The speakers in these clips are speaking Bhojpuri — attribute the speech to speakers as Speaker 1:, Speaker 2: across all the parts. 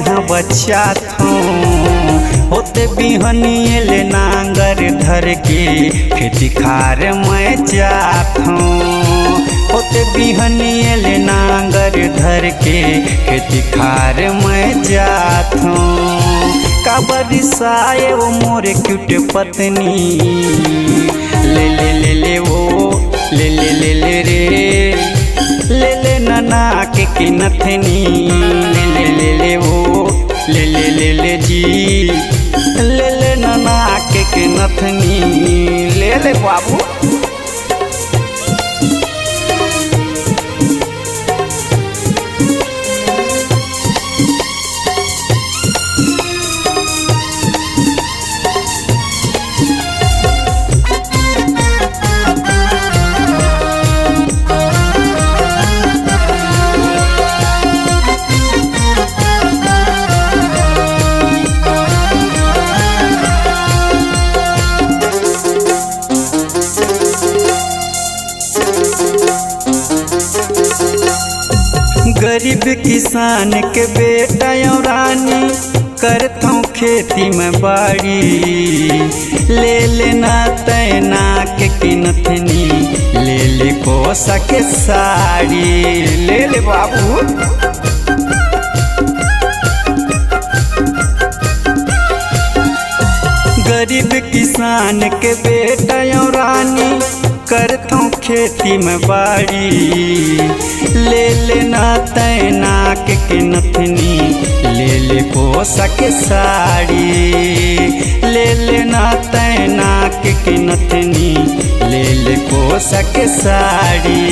Speaker 1: हाँ बच्चा थो होते बिहनिए ले नांगर धर के खेती खार मैं जाथो होते बिहनिए ले नांगर धर के खेती खार मैं जाथो का बरिसाए वो मोरे क्यूट पत्नी ले ले ले ले वो ले ले ले ले रे ले ले नाना के नथनी ले ले ले ले वो ले ले ले ले जी ले ले नाना के नथनी ले ले बाबू। गरीब किसान के बेटा रानी करता हूँ खेती में बाड़ी ले लेना तैना के नथनी ले ले कोसा के साड़ी ले ले बाबू। गरीब किसान के बेटा रानी करता हूँ खेती में बाड़ी ले लेना तैना के नथनी ले ले पोसा के साड़ी ले लेना तैना के नथनी ले ले पोसा के साड़ी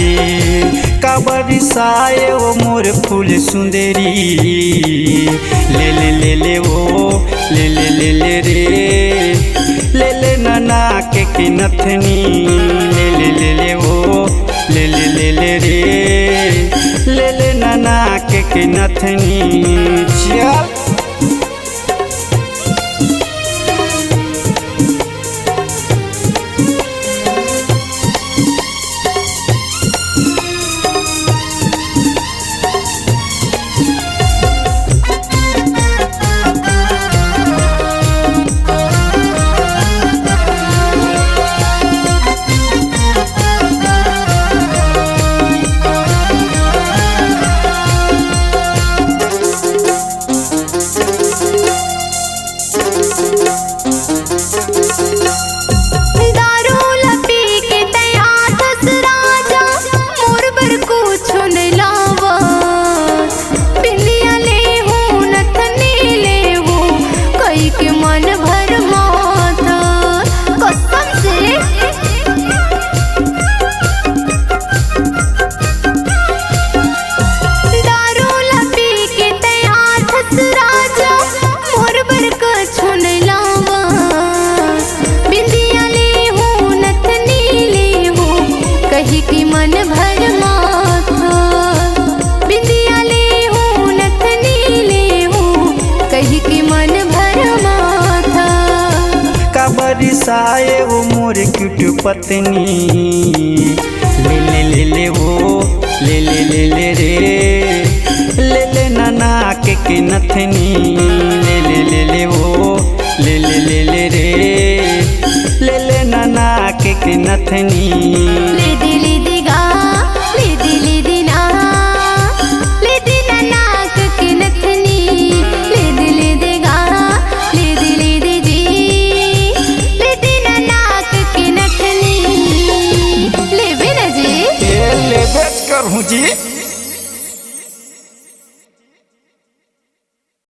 Speaker 1: का बरिसाए वो मोर फूल सुंदरी ले ले ले ले वो ले ले ले ले रे ले ले नाना के नथनी ले ले ले ले वो ले ले ले ले रे ले ले नाना के नथनी चल। बरिसाए वो मोर क्यूट पत्नी ले ले ले ले वो ले ले ले ले रे ले ले नाना के नथनी ले ले ले ले वो ले ले ले ले रे ले ले नाना के नथनी
Speaker 2: ले दे ले दे गा ले दे ले दे ना ले दे नाना के नथनी ले दे ले दे गा ले दे ले दे जी ले दे नाना के नथनी ले बे ना जी
Speaker 1: ले बेच कर हूँ जी।